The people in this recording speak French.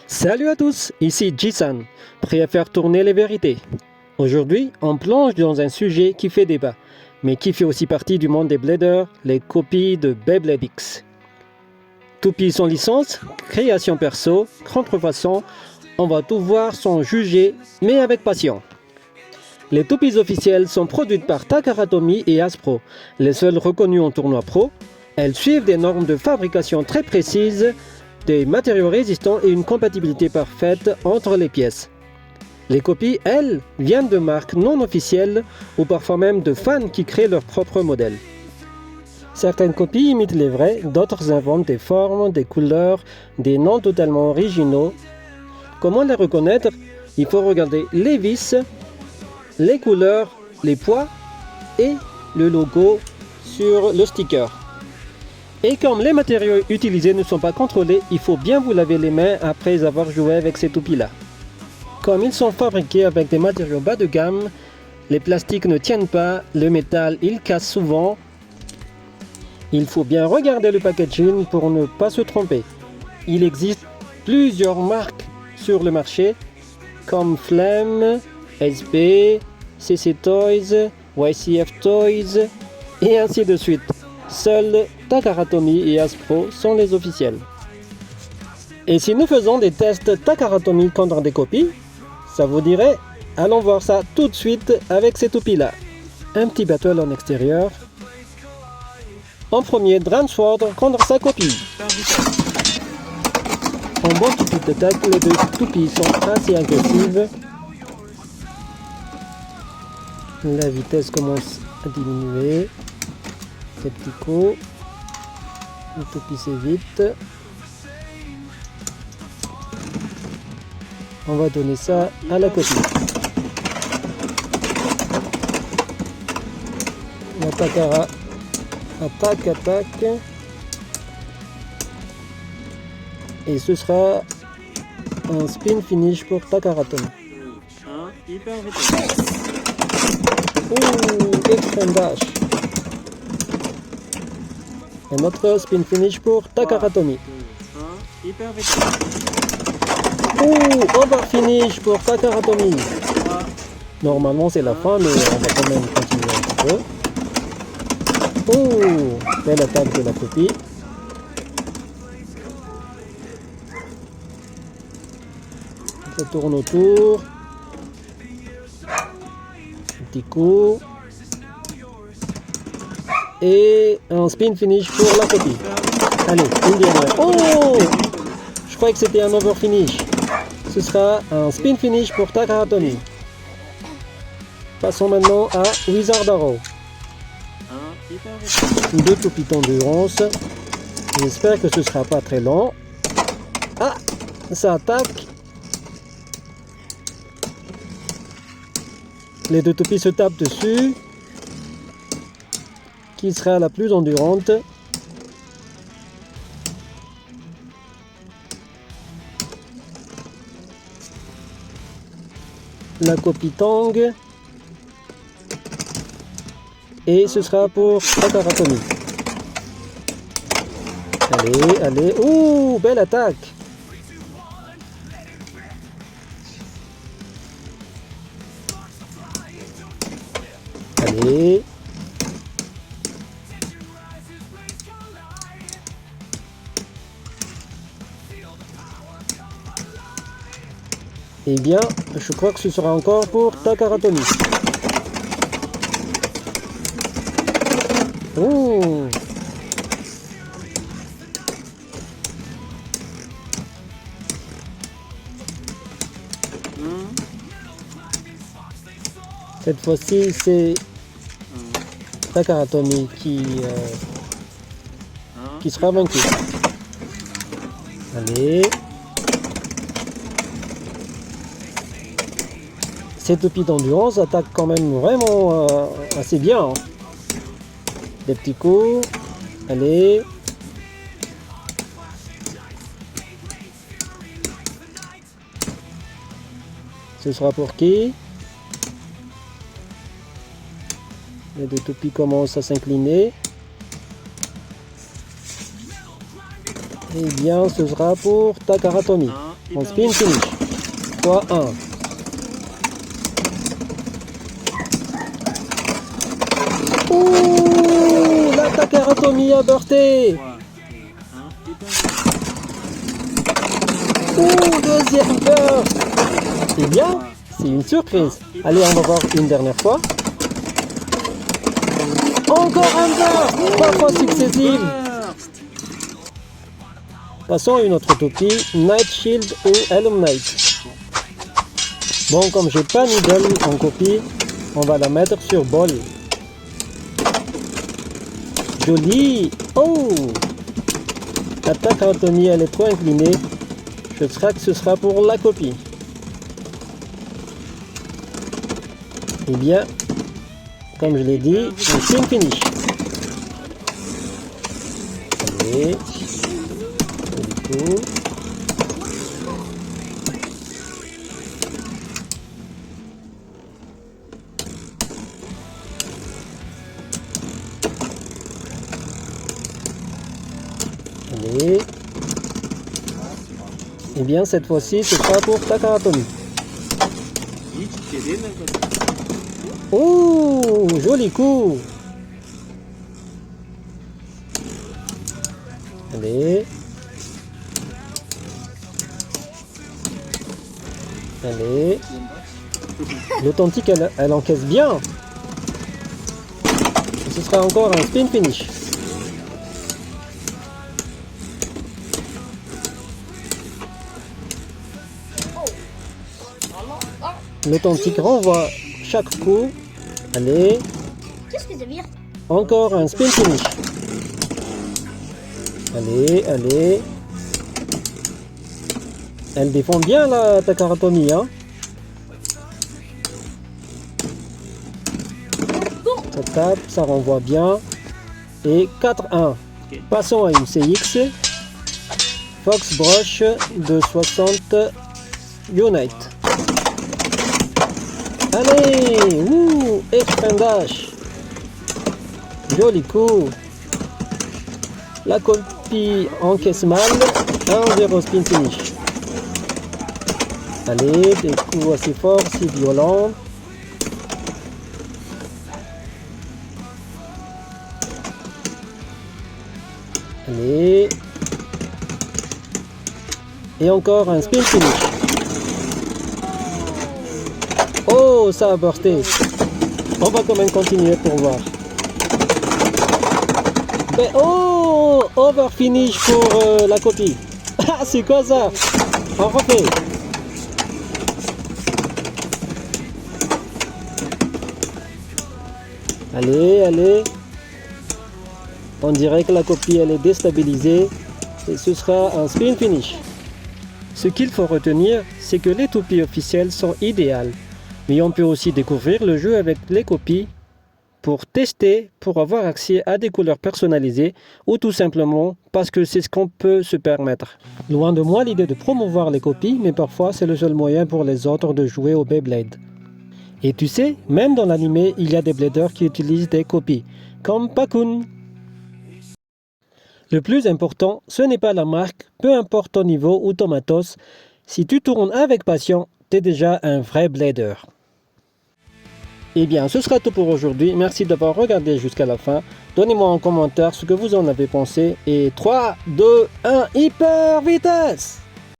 Salut à tous, ici Jisan, prêt à faire tourner les vérités. Aujourd'hui, on plonge dans un sujet qui fait débat, mais qui fait aussi partie du monde des bladers, les copies de Beyblade X. Toupie sans licence, création perso, contrefaçon, on va tout voir sans juger, mais avec passion. Les toupies officielles sont produites par Takara Tomy et Hasbro, les seules reconnues en tournoi pro. Elles suivent des normes de fabrication très précises, des matériaux résistants et une compatibilité parfaite entre les pièces. Les copies, elles, viennent de marques non officielles ou parfois même de fans qui créent leurs propres modèles. Certaines copies imitent les vraies, d'autres inventent des formes, des couleurs, des noms totalement originaux. Comment les reconnaître? Il faut regarder les vis, les couleurs, les poids et le logo sur le sticker. Et comme les matériaux utilisés ne sont pas contrôlés, il faut bien vous laver les mains après avoir joué avec ces toupies-là. Comme ils sont fabriqués avec des matériaux bas de gamme, les plastiques ne tiennent pas, le métal il casse souvent. Il faut bien regarder le packaging pour ne pas se tromper. Il existe plusieurs marques sur le marché, comme Flame, SB, CC Toys, YCF Toys, et ainsi de suite. Seuls Takara Tomy et Hasbro sont les officiels. Et si nous faisons des tests Takara Tomy contre des copies, ça vous dirait? Allons voir ça tout de suite avec ces toupies-là. Un petit battle en extérieur. En premier, Dransword contre sa copie. En bon toupie d'attaque, les deux toupies sont assez agressives. La vitesse commence à diminuer. Ces petits coups. Le toupie s'évite. On va donner ça à la copie. La Takara attaque. Et ce sera un spin finish pour Takara Tomy. Ouh, extreme dash. Un autre spin finish pour Takara Tomy. Ouh, over finish pour Takara Tomy. Normalement c'est la fin, mais on va quand même continuer un petit peu. Ouh, belle attaque de la copie. Ça tourne autour. Petit coup. Et un spin finish pour la copie. Allez, une dernière. Oh! Je croyais que c'était un over finish. Ce sera un spin finish pour Takara Tomy. Passons maintenant à Wizard Arrow. Deux toupies d'endurance. J'espère que ce sera pas très long. Ah! Ça attaque. Les deux toupies se tapent dessus. Qui sera la plus endurante? La copie Tang. Et ce sera pour Takara Tomy. Allez. Ouh, belle attaque. Allez. Eh bien, je crois que ce sera encore pour Takara Tomy. Oh! Cette fois-ci, c'est Takara Tomy qui sera vaincu. Allez. Ces toupies d'endurance attaquent quand même vraiment assez bien. Hein. Des petits coups. Allez. Ce sera pour qui? Les deux toupies commencent à s'incliner. Eh bien, ce sera pour Takara Tomy. On spin finish. Fois 1. Ouh, la Takaratomy a beurté. Ouh, deuxième burst. Eh bien, c'est une surprise. Allez, on va voir une dernière fois. Encore un burst, 3 fois successives. Passons à une autre toupie, Night Shield ou Elm Knight. Bon, comme j'ai pas Needle en copie, on va la mettre sur Ball. Joli. Oh, la Takaratomy elle est trop inclinée. Je crois que ce sera pour la copie. Eh bien, comme je l'ai dit, un spin finish. Allez. Joli coup. Allez. Eh bien, cette fois-ci, ce sera pour Takaratomy. Oh, joli coup. Allez. Allez. L'authentique, elle encaisse bien. Et ce sera encore un spin finish. L'authentique renvoie chaque coup. Allez. Qu'est-ce que ça veut dire? Encore un spin finish. Allez, allez. Elle défend bien la Takaratomy, hein. Ça tape, ça renvoie bien. Et 4-1. Passons à une CX. Fox Brush de 60 Unite. Allez, ouh, Expendash. Joli coup. La copie encaisse mal. 1-0 spin finish. Allez, des coups assez forts, si violents. Allez. Et encore un spin finish. Oh, ça a bursté. On va quand même continuer pour voir. Mais oh, over finish pour la copie. Ah, c'est quoi ça? On refait. Allez, allez. On dirait que la copie elle est déstabilisée et ce sera un spin finish. Ce qu'il faut retenir, c'est que les toupies officielles sont idéales. Mais on peut aussi découvrir le jeu avec les copies pour tester, pour avoir accès à des couleurs personnalisées ou tout simplement parce que c'est ce qu'on peut se permettre. Loin de moi l'idée de promouvoir les copies, mais parfois c'est le seul moyen pour les autres de jouer au Beyblade. Et tu sais, même dans l'anime, il y a des bladers qui utilisent des copies, comme Pakun. Le plus important, ce n'est pas la marque, peu importe ton niveau ou ton matos, si tu tournes avec passion, t'es déjà un vrai blader. Eh bien, ce sera tout pour aujourd'hui. Merci d'avoir regardé jusqu'à la fin. Donnez-moi en commentaire ce que vous en avez pensé. Et 3, 2, 1, hyper vitesse!